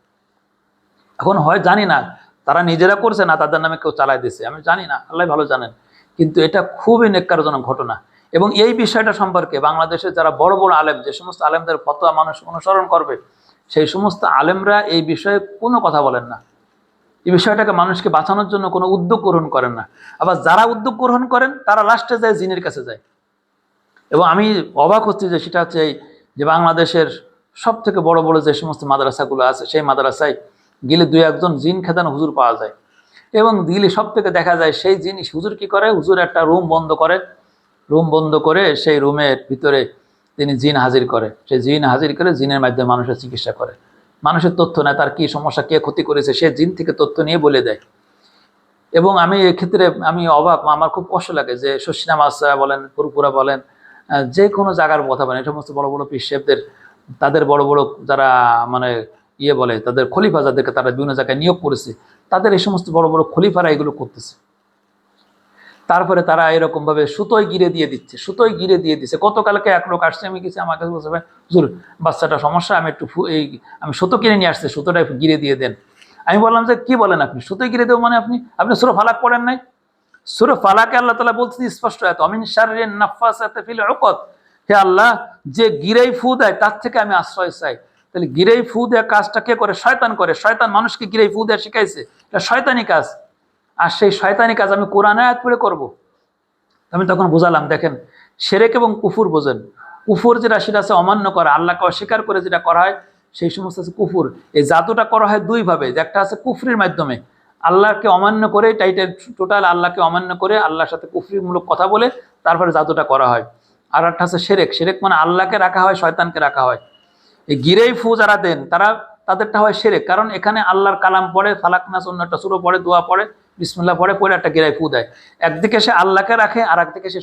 এখন হয় জানি না তারা নিজেরা করছে না তাদের নামে কেউ চালাই দিয়েছে, আমি জানি না, আল্লাহ ভালো জানেন, কিন্তু এটা খুবই নেক্কারজনক ঘটনা। এবং এই বিষয়টা সম্পর্কে বাংলাদেশের যারা বড় বড় আলেম, যে সমস্ত আলেমদের ফতোয়া মানুষ অনুসরণ করবে, সেই সমস্ত আলেমরা এই বিষয়ে কোনো কথা বলেন না, এই বিষয়টাকে মানুষকে বাঁচানোর জন্য কোনো উদ্যোগ গ্রহণ করেন না। আবার যারা উদ্যোগ গ্রহণ করেন তারা লাস্টে যায় জিনের কাছে যায়। এবং আমি অবাক হচ্ছি যে সেটা হচ্ছে এই যে বাংলাদেশের সব থেকে বড় বড় যে সমস্ত মাদ্রাসাগুলো আছে, সেই মাদ্রাসায় গেলে দুই একজন জিন খেদানো হুজুর পাওয়া যায়। এবং দিলে সব থেকে দেখা যায় সেই জিনিস হুজুর কি করে, হুজুর একটা রুম বন্ধ করে সেই রুমের ভিতরে তিনি জিন হাজির করে, সেই জিন হাজির করে জিনের মাধ্যমে মানুষের চিকিৎসা করে, মানুষের তথ্য নেয়, তার কি সমস্যা, কে ক্ষতি করেছে, সে জিন থেকে তথ্য নিয়ে বলে দেয়। এবং আমি এক্ষেত্রে আমি অবাক, আমার খুব কষ্ট লাগে যে শশিনা মাসা বলেন, পুরপুরা বলেন, যে কোনো জায়গার কথা বলেন, এই সমস্ত বড় বড় পীর সাহেবদের, তাদের বড় বড় যারা মানে বলে তাদের খলিফা, যাদেরকে তারা বিভিন্ন জায়গায় নিয়োগ করেছে, তাদের এই সমস্ত বড় বড় খলিফারা এগুলো করতেছে। তারপরে তারা এরকম ভাবে সুতোয় গিরে দিয়ে দিচ্ছে। গতকালকে এক লোক আসছে, আমি কিছু আমার কাছে বলছে, ভাই হুজুর বাচ্চাটা সমস্যা, আমি একটু আমি সুতো কিনে নিয়ে আসছি, সুতোটা গিরে দিয়ে দেন। আমি বললাম যে কি বলেন আপনি, সুতোয় গিরে দেবো মানে আপনি সূরা ফালাক পড়েন নাই? সূরা ফালাকে আল্লাহ তাআলা বলছেন স্পষ্ট, আমিন শাররিন নাফাসাতি ফিল উকদ, হে আল্লাহ যে গিরেই ফু দেয় তার থেকে আমি আশ্রয় চাই। তাহলে গিরেই ফু দেওয়া কাজটা কে করে? শয়তান করে। শয়তান মানুষকে গিরেই ফু দেওয়া শিখাইছে, এটা শয়তানি কাজ। আর সেই শয়তানি কাজ আমি কোরআন আয়াত পড়ে করবো? আমি তখন বুঝালাম, দেখেন শিরক এবং কুফুর বোঝেন, কুফুর যেটা সেটা আছে অমান্য করা, আল্লাহকে অস্বীকার করে যেটা করা হয় সেই সমস্ত আছে কুফুর। এই জাদুটা করা হয় দুই ভাবে, একটা আছে কুফরির মাধ্যমে, আল্লাহকে অমান্য করে, টোটাল আল্লাহকে অমান্য করে আল্লাহর সাথে কুফরিমূলক কথা বলে তারপরে জাদুটা করা হয়। আর একটা আছে শিরক মানে আল্লাহকে রাখা হয়, শয়তানকে রাখা হয়। এই গিরেই ফু যারা দেন তাদেরটা হয় শিরক, কারণ এখানে আল্লাহর কালাম পড়ে, ফালাক নাস অন্য একটা সূরা পড়ে, দোয়া পড়ে, বিসমিল্লাহ পড়ে একটা গিরাই ফু দেয়। একদিকে সে আল্লাহকে রাখে, আর একদিকে সে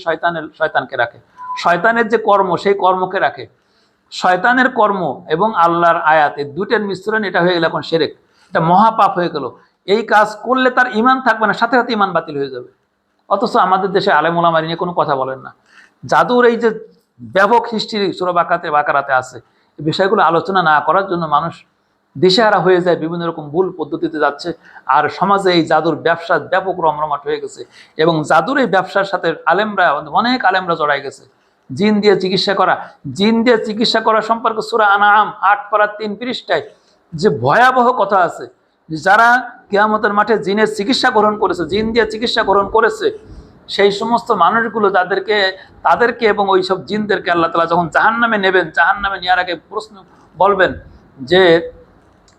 শয়তানকে রাখে। শয়তানের যে কর্ম সেই কর্মকে রাখে। শয়তানের কর্ম এবং আল্লাহর আয়াত, এই দুইটার মিশ্রণ, এটা হয়ে গেল এখন শিরক, এটা মহাপাপ হয়ে গেল। এই কাজ করলে তার ঈমান থাকবে না, সাথে সাথে ঈমান বাতিল হয়ে যাবে। অথচ আমাদের দেশে আলেম ওলামা নিয়ে কোনো কথা বলেন না। জাদুর এই যে ব্যাপক হিস্ট্রি সূরা বাকারাতে আছে, এই বিষয়গুলো আলোচনা না করার জন্য মানুষ দিশেহারা হয়ে যায়, বিভিন্ন রকম ভুল পদ্ধতিতে যাচ্ছে। আর সমাজে এই জাদুর ব্যবসা ব্যাপক রমরমাট হয়ে গেছে, এবং জাদুর এই ব্যবসার সাথে অনেক আলেমরা জড়াই গেছে। জিন দিয়ে চিকিৎসা করা সম্পর্কে সূরা আনআম 8 পারা 3 পৃষ্ঠায় যে ভয়াবহ কথা আছে, যারা কিয়ামতের মাঠে জিনের চিকিৎসা গ্রহণ করেছে, জিন দিয়ে চিকিৎসা গ্রহণ করেছে, সেই সমস্ত মানুষগুলো তাদেরকে এবং ওই সব জিনদেরকে আল্লাহ তাআলা যখন জাহান্নামে নেবেন, জাহান্নামে নেওয়ার আগে প্রশ্ন বলবেন যে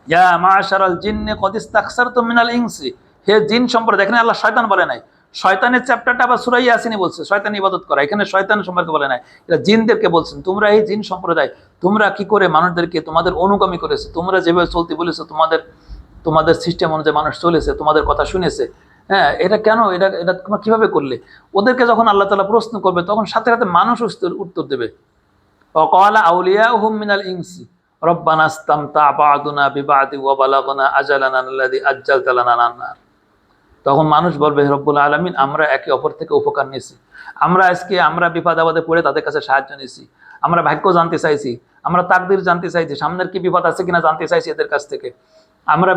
ইয়া মাশারাল জিন্নি কদ ইসতাকসারতুম মিনাল ইনসি, হে জিন সম্প্রদায়। এখানে আল্লাহ শয়তান বলে নাই, শয়তানের চ্যাপ্টারটা আবার সূরা ইয়াসিনে বলছে শয়তান ইবাদত করা, এখানে শয়তান সম্পর্কে বলে নাই, এটা জিনদেরকে বলছেন, তোমরা এই জিন সম্প্রদায় তোমরা কি করে মানুষদেরকে তোমাদের অনুগামী করেছে, তোমরা যেভাবে চলতে বলেছো, তোমাদের সিস্টেম অনুযায়ী মানুষ চলেছে, তোমাদের কথা শুনেছে, হ্যাঁ এটা কেন, এটা তোমরা কিভাবে করলে? ওদেরকে যখন আল্লাহ তাআলা প্রশ্ন করবে তখন সাথে সাথে মানুষ উত্তর দেবে, ওয়াকালা আউলিয়াউহুম মিনাল ইনসি রব্বানা ইসতামতা বা'দুনা বিবাদি ওয়া বালাগনা আজালানা আল্লাযী আজ্জালতা লানা নার। তখন মানুষ বলবে, রব্বুল আলামিন আমরা একে অপর থেকে উপকার নিয়েছি, আমরা বিপদ আপদে পড়ে তাদের কাছে সাহায্য নিয়েছি, আমরা ভাগ্য জানতে চাইছি, আমরা তাকদীর জানতে চাইছি, সামনের কি বিপদ আছে কিনা জানতে চাইছি এদের কাছ থেকে, আমরা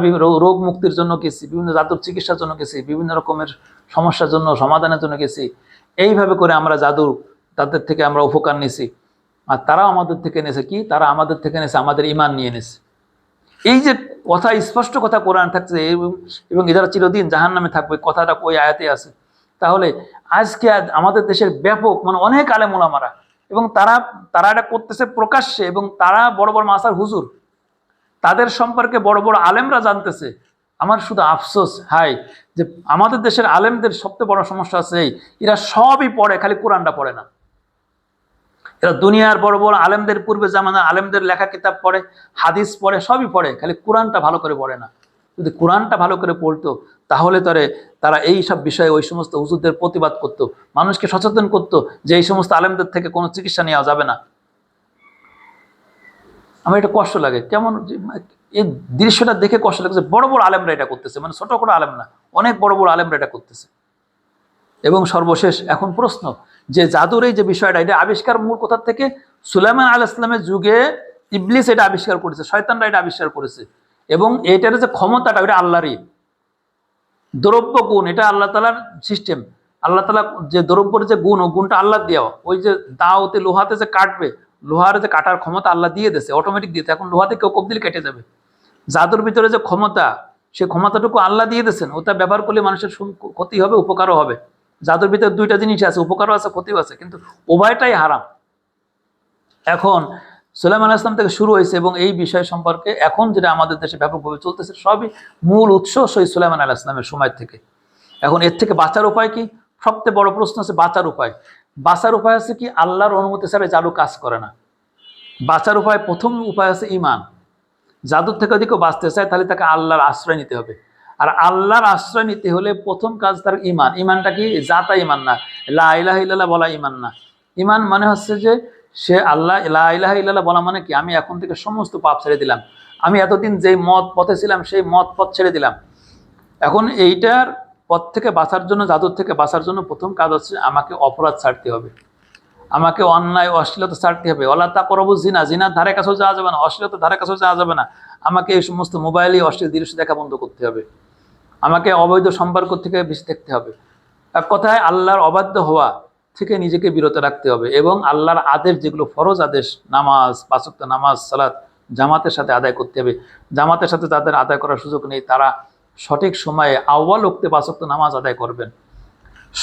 রোগ মুক্তির জন্য গেছি, বিভিন্ন জাদুর চিকিৎসার জন্য গেছি, বিভিন্ন রকমের সমস্যার জন্য সমাধানের জন্য গেছি। এইভাবে করে আমরা তাদের থেকে আমরা উপকার নিয়েছি, আর তারাও আমাদের থেকে নিয়েছে কি, তারা আমাদের থেকে নিয়েছে আমাদের ঈমান নিয়ে নিয়েছে। এই যে কথা, স্পষ্ট কথা কোরআন থাকছে, এবং এরা চিরদিন জাহান্নামে থাকবে, কথাটা ওই আয়াতে আছে। তাহলে আজকে আমাদের দেশের ব্যাপক অনেক আলেম ওলামারা এবং তারা তারা এটা করতেছে প্রকাশ্যে, এবং তারা বড় বড় মাসার হুজুর, তাদের সম্পর্কে বড় বড় আলেমরা জানতেছে। আমার শুধু আফসোস, হাই, যে আমাদের দেশের আলেমদের সবচেয়ে বড় সমস্যা আছে এই, এরা সবই পড়ে, খালি কোরআনটা পড়ে না। এরা দুনিয়ার বড় বড় আলেমদের, পূর্বে জামানা আলেমদের লেখা কিতাব পড়ে, হাদিস পড়ে, সবই পড়ে, খালি কোরআনটা ভালো করে পড়ে না। যদি কোরআনটা ভালো করে পড়তো তাহলে তারা এই সব বিষয়ে ওই সমস্ত হুজুরদের প্রতিবাদ করতো, মানুষকে সচেতন করতো যে এই সমস্ত আলেমদের থেকে কোনো চিকিৎসা নেওয়া যাবে না। আমার এটা কষ্ট লাগে, কেমন এই দৃশ্যটা দেখে কষ্ট লাগছে। বড় বড় আলেমরা এটা করতেছে, মানে ছোট কোনো আলেম না, অনেক বড় বড় আলেমরা এটা করতেছে। এবং সর্বশেষ এখন প্রশ্ন, যে জাদুর এই যে বিষয়টা, এটা আবিষ্কার মূল কোথা থেকে? সুলাইমান আলাইহিস সালামের যুগে ইবলিস এটা আবিষ্কার করেছে, শয়তানরা এটা আবিষ্কার করেছে। এবং এটার যে ক্ষমতাটা, ওটা আল্লাহরই। দ্রব্য গুণ, এটা আল্লাহ তাআলার সিস্টেম। আল্লাহ তাআলা যে দ্রব্যের যে গুণ, ও গুণটা আল্লাহ দেওয়া। ওই যে দাওতে লোহাতে যে কাটবে, লোহার যে কাটার ক্ষমতা আল্লাহ দিয়ে দিয়েছে, অটোমেটিক দিয়েছে। এখন লোহাতে কেউ কোপ দিলে কেটে যাবে। জাদুর ভিতরে যে ক্ষমতা, সে ক্ষমতাটুকু আল্লাহ দিয়ে দিয়েছেন। ওটা ব্যবহার করলে মানুষের ক্ষতি হবে, উপকারও হবে। জাদুর ভিতরে দুইটা জিনিস আছে, উপকারও আছে, ক্ষতিও আছে, কিন্তু উভয়টাই হারাম। এখন সুলাইমান আলাইহিস সালাম থেকে শুরু হয়েছে, এবং এই বিষয় সম্পর্কে এখন যেটা আমাদের দেশে ব্যাপকভাবে চলতেছে, সবই মূল উৎস সেই সুলাইমান আলাইহিস সালামের সময় থেকে। এখন এর থেকে বাঁচার উপায় কি? সবচেয়ে বড় প্রশ্ন হচ্ছে বাঁচার উপায়। বাঁচার উপায় আছে কি? আল্লাহর অনুমতি ছাড়া জাদু কাজ করে না। বাঁচার উপায়, প্রথম উপায় আছে ইমান। জাদুর থেকে যদি কেউ বাঁচতে চায় তাহলে তাকে আল্লাহর আশ্রয় নিতে হবে। আর আল্লাহর আশ্রয় নিতে হলে প্রথম কাজ তার ইমান। ইমানটা কি? জাতা ইমান না, লা ইলাহা ইল্লাল্লাহ বলা ইমান না। ইমান মানে হচ্ছে যে সে আল্লাহ, লা ইলাহা ইল্লাল্লাহ বলা মানে কি? আমি এখন থেকে সমস্ত পাপ ছেড়ে দিলাম, আমি এতদিন যেই মত পথে ছিলাম সেই মত পথ ছেড়ে দিলাম। এখন এইটার পথ থেকে বাঁচার জন্য, জাদুর থেকে বাঁচার জন্য প্রথম কাজ হচ্ছে আমাকে অপরাধ ছাড়তে হবে, আমাকে অন্যায় অশ্লীলতা ছাড়তে হবে। ওয়ালা তাকরাবু জিনা, জিনার ধারে কাছেও যাওয়া যাবে না, অশ্লীলতার ধারে কাছেও যাওয়া যাবে না। আমাকে এই সমস্ত মোবাইলে অশ্লীল দৃশ্য দেখা বন্ধ করতে হবে, আমাকে অবৈধ সম্পর্ক থেকে বেশি থাকতে হবে। এক কথায় আল্লাহর অবাধ্য হওয়া থেকে নিজেকে বিরত রাখতে হবে, এবং আল্লাহর আদেশ যেগুলো ফরজ আদেশ, নামাজ, পাঁচ ওয়াক্ত নামাজ, সালাত জামাতের সাথে আদায় করতে হবে। জামাতের সাথে যাদের আদায় করার সুযোগ নেই, তারা সঠিক সময়ে আউয়াল ওয়াক্তে পাঁচ ওয়াক্ত নামাজ আদায় করবেন।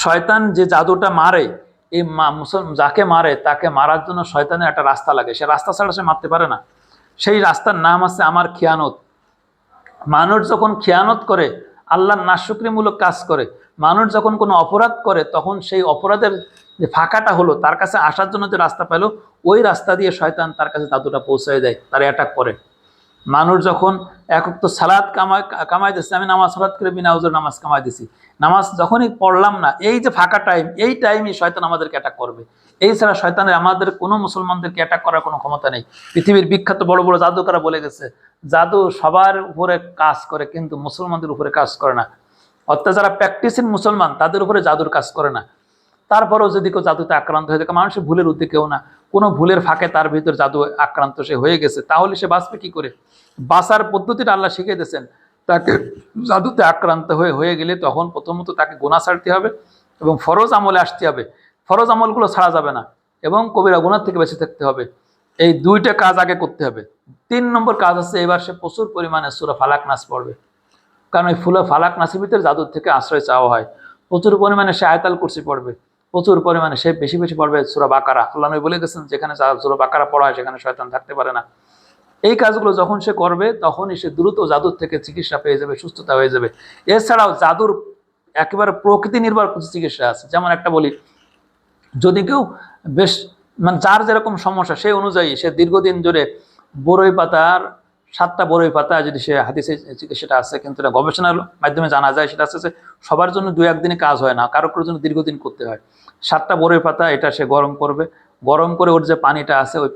শয়তান যে জাদুটা মারে, এই যাকে মারে তাকে মারার জন্য শয়তানের একটা রাস্তা লাগে, সে রাস্তা ছাড়া সে মারতে পারে না। সেই রাস্তার নাম আছে আমার খিয়ানত। মানুষ যখন খিয়ানত করে, আল্লাহর নাশকরিমূলক কাজ করে, মানুষ যখন কোনো অপরাধ করে, তখন সেই অপরাধের যে ফাঁকাটা হলো, তার কাছে আসার জন্য যে রাস্তা পেল, ওই রাস্তা দিয়ে শয়তান তার কাছে জাদুটা পৌঁছায় দেয়, তার অ্যাটাক করে। মানুষ যখন একক তো সালাদ কামাই দিচ্ছে, আমি নামাজ সালাদ করে বিনা উজুর নামাজ কামাই দিছি, নামাজ যখনই পড়লাম না, এই যে ফাঁকা টাইম, এই টাইমই শয়তান আমাদেরকে অ্যাটাক করবে। এই ছাড়া শয়তানের আমাদের কোনো মুসলমানদেরকে অ্যাটাক করার কোনো ক্ষমতা নেই। পৃথিবীর বিখ্যাত বড় বড় জাদুকরা বলে গেছে, জাদু সবার উপরে কাজ করে কিন্তু মুসলমানদের উপরে কাজ করে না। অর্থাৎ যারা প্র্যাকটিসিং মুসলমান, তাদের উপরে জাদুর কাজ করে না। তারপরেও যদি কেউ জাদুতে আক্রান্ত হয়ে থাকে, মানুষের ভুলের উদ্যোগেও না, কোনো ভুলের ফাঁকে তার ভিতর জাদু আক্রান্ত সে হয়ে গেছে, তাহলে সে বাঁচবে কি করে? বাঁচার পদ্ধতিটা আল্লাহ শিখিয়ে দিয়েছেন। তাকে জাদুতে আক্রান্ত হয়ে গেলে তখন প্রথমত তাকে গুনাহ ছাড়তে হবে এবং ফরজ আমলে আসতে হবে। ফরজ আমলগুলো ছাড়া যাবে না, এবং কবিরা গুনাহ থেকে বেঁচে থাকতে হবে। এই দুইটা কাজ আগে করতে হবে। 3 নম্বর কাজ হচ্ছে, এবার সে প্রচুর পরিমাণে সূরা ফালাক নাস পড়বে। কারণ ওই ফালাক নাসের ভিতরে জাদুর থেকে আশ্রয় চাওয়া হয়। প্রচুর পরিমাণে সে আয়াতুল কুরসি পড়বে, প্রচুর পরিমাণে সে বেশি বেশি পড়বে সূরা বাকারা। আল্লাহ নবী বলে গেছেন, যেখানে সূরা বাকারা পড়া হয় সেখানে শয়তান থাকতে পারে না। এই কাজগুলো যখন সে করবে, তখনই সে দ্রুত জাদুর থেকে চিকিৎসা পেয়ে যাবে, সুস্থতা হয়ে যাবে। এছাড়াও জাদুর একেবারে প্রকৃতি নির্ভর কিছু চিকিৎসা আছে। যেমন একটা বলি, যদি কেউ বেশ মানে যার যেরকম সমস্যা সেই অনুযায়ী সে দীর্ঘদিন ধরে বরই পাতার 7টা বরই পাতা, যদি সে হাদিসে চিকিৎসাটা আছে, কিন্তু এটা গবেষণার মাধ্যমে জানা যায়, সেটা আছে যে সবার জন্য 2-1 দিনে কাজ হয় না, কারো কারোর জন্য দীর্ঘদিন করতে হয়। 7টা বরই পাতা এটা সে গরম করবে, গরম করে ওর যে পানিটা আছে ওই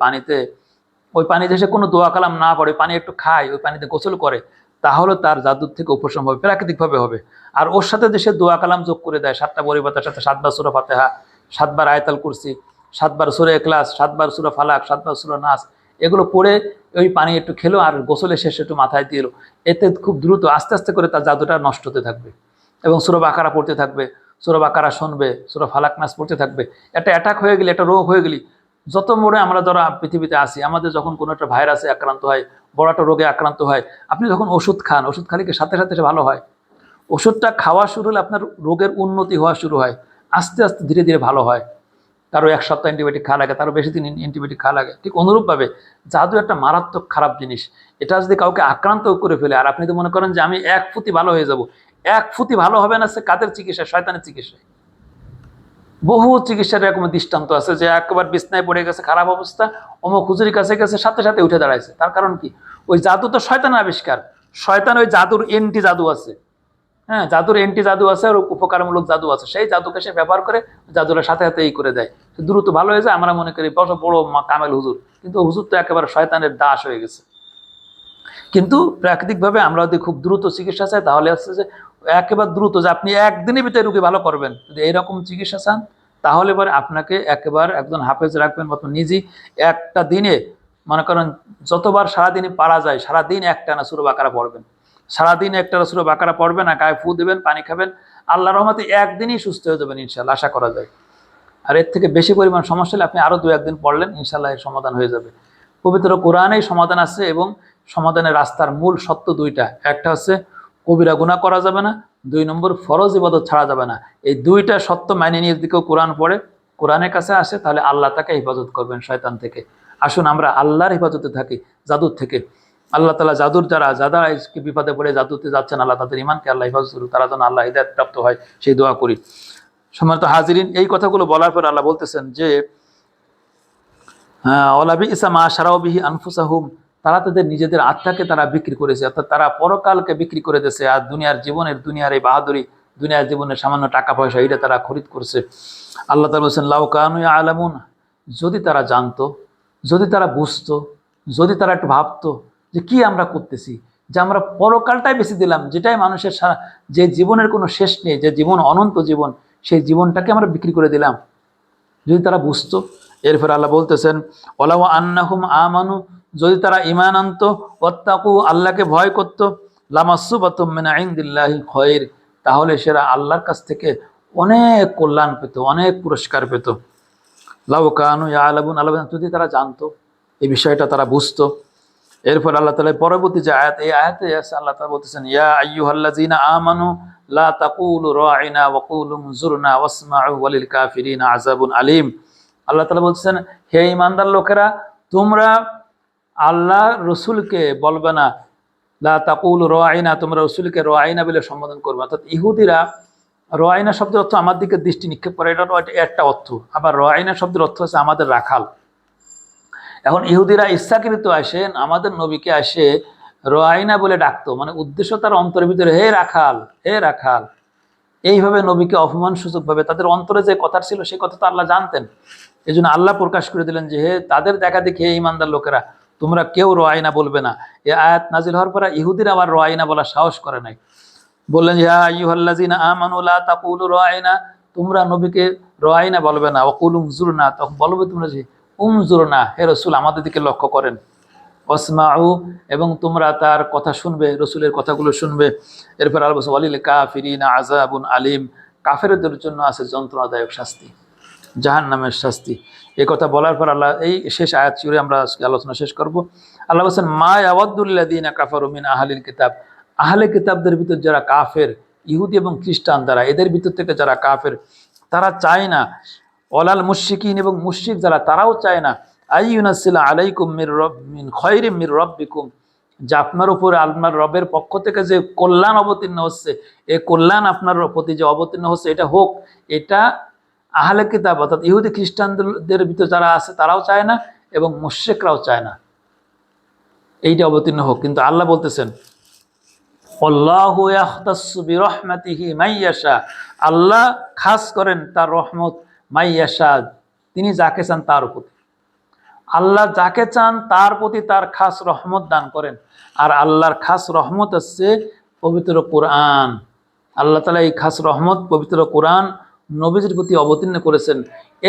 পানিতে সে কোনো দোয়া কালাম না পড়ে, পানি একটু খায়, ওই পানিতে গোসল করে, তাহলে তার জাদুর থেকে উপশম হবে, প্রাকৃতিকভাবে হবে। আর ওর সাথে যে সে দোয়া কালাম যোগ করে দেয়, 7টা বরই পাতার সাথে 7বার সূরা ফাতিহা, 7বার আয়াতুল কুরসি, 7বার সূরা ইখলাস, 7বার সূরা ফালাক, 7বার সূরা নাস, এগুলো পড়ে ওই পানি একটু খেলো আর গোসলের শেষে একটু মাথায় দিয়ে এলো, এতে খুব দ্রুত আস্তে আস্তে করে তার জাদুটা নষ্ট হতে থাকবে। এবং সূরা বাকারা পড়তে থাকবে, সূরা বাকারা শুনবে, সূরা ফালাক নাস পড়তে থাকবে। একটা অ্যাটাক হয়ে গেলে, একটা রোগ হয়ে গেলে, যত মোড়ে আমরা যারা পৃথিবীতে আসি, আমাদের যখন কোনো একটা ভাইরাসে আক্রান্ত হয়, বড় একটা রোগে আক্রান্ত হয়, আপনি যখন ওষুধ খান, ওষুধ খালি কি সাথে সাথে সে ভালো হয়? ওষুধটা খাওয়া শুরু হলে আপনার রোগের উন্নতি হওয়া শুরু হয়, আস্তে আস্তে ধীরে ধীরে ভালো হয়। কারো 1 সপ্তাহ অ্যান্টিবায়োটিক খাওয়া লাগে, কারো বেশি দিন অ্যান্টিবায়োটিক খাওয়া লাগে। ঠিক অনুরূপভাবে জাদু একটা মারাত্মক খারাপ জিনিস। এটা যদি কাউকে আক্রান্ত করে ফেলে, আর আপনি তো মনে করেন যে আমি 1 ফুটি ভালো হয়ে যাব, 1 ফুটি ভালো হবে না। সে কাদের চিকিৎসা? শয়তানের চিকিৎসায়। বহু চিকিৎসার এরকম দৃষ্টান্ত আছে যে একবার বিছনায় পড়ে গেছে, খারাপ অবস্থা, অমুক হুজুরের কাছে গেছে, সাথে সাথে উঠে দাঁড়াইছে। তার কারণ কি? ওই জাদু তো শয়তানের আবিষ্কার। শয়তান ওই জাদুর এন্টি জাদু আছে, হ্যাঁ, জাদুর এন্টি জাদু আছে আর উপকারমূলক জাদু আছে। সেই জাদুকে সে ব্যবহার করে জাদুর সাথে সাথে এই করে দেয়, দ্রুত ভালো হয়ে যায়। আমরা মনে করি বড় কামেল হুজুর, কিন্তু হুজুর তো একেবারে শয়তানের দাস হয়ে গেছে। কিন্তু প্রাকৃতিকভাবে আমরা যদি খুব দ্রুত চিকিৎসা চাই, তাহলে হচ্ছে যে একেবারে দ্রুত, যে আপনি একদিনের ভিতরে রোগী ভালো করবেন, যদি এইরকম চিকিৎসা চান, তাহলে পরে আপনাকে একেবারে একজন হাফেজ রাখবেন, বা নিজেই একটা দিনে মনে করেন যতবার সারাদিনে পারা যায়, সারাদিন একটানা সূরা বাকারা পড়বেন, সারাদিন একটানা সূরা বাকারা পড়বেন, আর গায়ে ফু দেবেন, পানি খাবেন, আল্লাহর রহমতে একদিনই সুস্থ হয়ে যাবেন ইনশাআল্লাহ, আশা করা যায়। আর এর থেকে বেশি পরিমাণ সমস্যা হলে আপনি আরও 2-1 দিন পড়লেন, ইনশাআল্লাহ এর সমাধান হয়ে যাবে। পবিত্র কোরআনেই সমাধান আছে, এবং সমাধানের রাস্তার মূল সত্য 2টা। একটা হচ্ছে কবিরা গুনাহ করা যাবে না, 2 নম্বর ফরজ ইবাদত ছাড়া যাবে না। এই 2টা সত্য মাইনে নিয়ে দিকেও কোরআন পড়ে, কোরআনের কাছে আসে, তাহলে আল্লাহ তাকে হেফাজত করবেন শয়তান থেকে। আসুন আমরা আল্লাহর হেফাজতে থাকি জাদুর থেকে। আল্লাহ তাআলা যারা বিপদে পড়ে জাদুতে যাচ্ছেন, আল্লাহ তাদের ইমানকে আল্লাহ হেফাজত করুন, তারা যেন আল্লাহ হিদায়াত প্রাপ্ত হয়, সেই দোয়া করি। সম্মানিত হাজিরিন, এই কথাগুলো বলার পর আল্লাহ বলতেছেন যে ওয়ালাবি ইসা মা শারাউ বিহি আনফুসাহুম, তারা তাদের নিজেদের আত্মাকে তারা বিক্রি করেছে, অর্থাৎ তারা পরকালকে বিক্রি করে দিয়েছে। আর দুনিয়ার এই বাহাদুরি, দুনিয়ার জীবনের সামান্য টাকা পয়সা, এটা তারা খরিদ করছে। আল্লাহ তাআলা বলেছেন লাউ কানু ইয়ালামুন, যদি তারা জানতো, যদি তারা বুঝতো, যদি তারা একটু ভাবতো যে কি আমরা করতেছি, যে আমরা পরকালটাই বেশি দিলাম, যেটাই মানুষের যে জীবনের কোনো শেষ নেই, যে জীবন অনন্ত জীবন, সেই জীবনটাকে আমরা বিক্রি করে দিলাম, যদি তারা বুঝতো। এরপর আল্লাহ বলতেছেন ওয়ালাউ আন্নাহুম আমানু, যদি তারা ঈমান আনতো, ওয়াত্তাকু, আল্লাহকে ভয় করত, লামাসসুবাতুম মিন ইনদিল্লাহি খায়র, তাহলে সেরা আল্লাহর কাছ থেকে অনেক কল্যাণ পেত, অনেক পুরস্কার পেত। লাউ কানু ইয়ালামুন, আল্লাহ যদি তারা জানতো, এই বিষয়টা তারা বুঝতো। এরপর আল্লাহ তাআলা পরবর্তী যে আয়াত, এই আয়াতে আছে আল্লাহ তাআলা বলতেছেন ইয়া আইয়ুহাল্লাযীনা আমানু লা তাকুলু রাঈনা ওয়া কুলু যুরনা ওয়াসমাউ ওয়ালিল কাফিরিনা আযাবুন আলীম। আল্লাহ তাআলা বলতেছেন, হে ঈমানদার লোকেরা, তোমরা আল্লাহ রসুলকে বলবে না লা তাকুলু রাঈনা, তোমরা রসুলকে রাঈনা বলে সম্বোধন করবে। অর্থাৎ ইহুদিরা রাঈনা শব্দের অর্থ আমার দিকে দৃষ্টি নিক্ষেপ করে, এটা একটা অর্থ। আবার রাঈনা শব্দের অর্থ হচ্ছে আমাদের রাখাল। এখন ইহুদিরা ইচ্ছাকৃত আসেন আমাদের নবীকে আসে রাঈনা বলে ডাকতো, মানে উদ্দেশ্য তার অন্তরের ভিতরে হে রাখাল, হে রাখাল, এইভাবে নবীকে অপমান সূচকভাবে তাদের অন্তরে যে কথা ছিল, সেই কথা তো আল্লাহ জানতেন। এই জন্য আল্লাহ প্রকাশ করে দিলেন যে হে তাদের দেখা দেখি, হে ঈমানদার লোকেরা, তোমরা কেউ রাঈনা বলবে না। এই আয়াত নাজিল হওয়ার পরে ইহুদিরা আবার রাঈনা বলার সাহস করে নাই, বললেন ইয়া আইয়ুহাল্লাযীনা আমানু লা তাকুলু রাঈনা, তোমরা নবীকে রাঈনা বলবে না, ওয়াকুলু উনজুরনা, তখন বলবে তোমরা যে উনজুরনা, হে রাসূল আমাদের দিকে লক্ষ্য করেন, ওয়াসমাউ, এবং তোমরা তার কথা শুনবে, রসুলের কথাগুলো শুনবে। এরপর আল্লাহ বলছেন ওয়ালিল কাফিরিনা আযাবুন আলীম, কাফেরদের জন্য আছে যন্ত্রণাদায়ক শাস্তি, জাহান্নামের শাস্তি। এই কথা বলার পর আল্লাহ এই শেষ আয়াত জুড়ে আমরা আলোচনা শেষ করব। আল্লাহ বলছেন মা ইয়াওয়াদ্দুল্লাযীনা কাফারু মিন আহলিল কিতাব, আহলে কিতাবদের ভিতর যারা কাফের, ইহুদি এবং খ্রিস্টান, তারা এদের ভিতর থেকে যারা কাফের, তারা চায় না, ওয়ালাল মুশরিকিন, এবং মুশরিক যারা, তারাও চায় না, আইয়ুনাসিলা আলাইকুম মিন খায়রিম মির রাব্বিকুম, যে আপনার উপরে আপনার রবের পক্ষ থেকে যে কল্যাণ অবতীর্ণ হচ্ছে, এই কল্যাণ আপনার প্রতি যে অবতীর্ণ হচ্ছে, এটা হোক। এটা আহলে কিতাব অর্থাৎ ইহুদি খ্রিস্টানদের ভিতর যারা আছে তারাও চায় না, এবং মুশরিকরাও চায় না এইটা অবতীর্ণ হোক। কিন্তু আল্লাহ বলতেছেন আল্লাহু ইয়াখতাসসু বিরহমাতিহি মাইয়াশা, আল্লাহ খাস করেন তার রহমত মাইয়াশা, তিনি যাকে চান তার প্রতি। আল্লাহ যাকে চান তার প্রতি তার খাস রহমত দান করেন। আর আল্লাহর খাস রহমত হচ্ছে পবিত্র কোরআন। আল্লাহ তাআলা এই খাস রহমত পবিত্র কোরআন নবীজির প্রতি অবতীর্ণ করেছেন।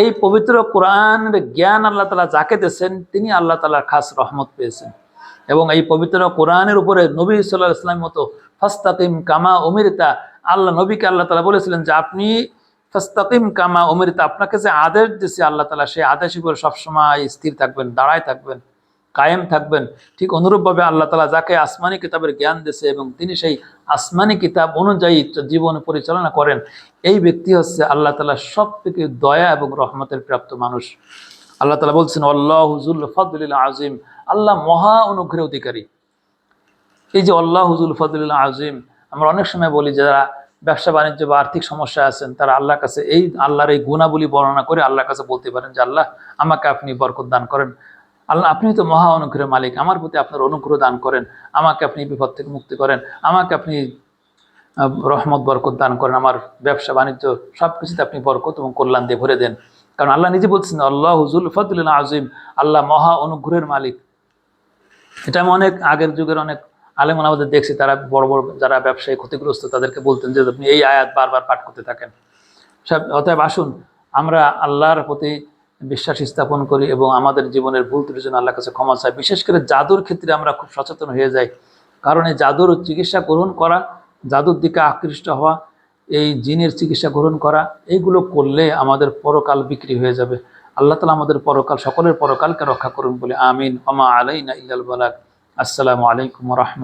এই পবিত্র কোরআনের জ্ঞান আল্লাহ তাআলা যাকে দিয়েছেন, তিনি আল্লাহ তাআলার খাস রহমত পেয়েছেন। এবং এই পবিত্র কোরআনের উপরে নবী সাল্লাল্লাহু আলাইহি ওয়াসাল্লাম মতো ফাস্তাকিম কামা উমিরতা, আল্লাহ নবীকে আল্লাহ তাআলা বলেছিলেন যে আপনি ফাস্তাকিম কামা উমিরতা, আপনাকে যে আদেশ দিয়েছে আল্লাহ তাআলা, সেই আদেশের উপর সবসময় স্থির থাকবেন, দাঁড়ায় থাকবেন। কায়েম থাকবেন। ঠিক অনুরূপভাবে আল্লাহ তাআলা যাকে আসমানি কিতাবের জ্ঞান দিয়েছে এবং তিনি সেই আসমানি কিতাব অনুযায়ী জীবন পরিচালনা করেন, এই ব্যক্তি হচ্ছে আল্লাহ তাআলা সব থেকে দয়া এবং রহমতের প্রাপ্ত মানুষ। আল্লাহ তাআলা বলছেন আল্লাহু যুল ফাদলিল আজিম, আল্লাহ মহা অনুগ্রহের অধিকারী। এই যে আল্লাহু যুল ফাদলিল আজিম, আমরা অনেক সময় বলি যারা ব্যবসা বাণিজ্য বা আর্থিক সমস্যা আছেন তারা আল্লাহর কাছে এই আল্লাহর এই গুণাবলী বর্ণনা করে আল্লাহর কাছে বলতে পারেন যে আল্লাহ আমাকে আপনি বরকত দান করেন, আল্লাহ আপনি তো মহা অনুগ্রহের মালিক, আমার প্রতি আপনার অনুগ্রহ দান করেন, আমাকে আপনি বিপদ থেকে মুক্তি করেন, আমাকে আপনি রহমত বরকত দান করেন, আমার ব্যবসা বাণিজ্য সব কিছুতে আপনি বরকত এবং কল্যাণ দিয়ে ভরে দেন। কারণ আল্লাহ নিজে বলছেন আল্লাহু যুল ফাদলিল আজিম, আল্লাহ মহা অনুগ্রহের মালিক। এটা আমি অনেক আগের যুগের অনেক আলেম ওলামাদের দেখছি, তারা বড় বড় যারা ব্যবসায়ী ক্ষতিগ্রস্ত তাদেরকে বলতেন যে আপনি এই আয়াত বারবার পাঠ করতে থাকেন। অতএব আসুন আমরা আল্লাহর প্রতি বিশ্বাস স্থাপন করি এবং আমাদের জীবনের ভুল ত্রুটির জন্য আল্লাহর কাছে ক্ষমা চাই। বিশেষ করে জাদুর ক্ষেত্রে আমরা খুব সচেতন হয়ে যাই, কারণ এই জাদুর চিকিৎসা গ্রহণ করা, জাদুর দিকে আকৃষ্ট হওয়া, এই জিনের চিকিৎসা গ্রহণ করা, এইগুলো করলে আমাদের পরকাল বিক্রি হয়ে যাবে। আল্লাহ তাআলা আমাদের পরকাল, সকলের পরকালকে রক্ষা করুন বলে আমিন। ওমা আলাইনা ইল্লাল বালাগ। আসসালামু আলাইকুম ওয়া রাহমাতুল্লাহ।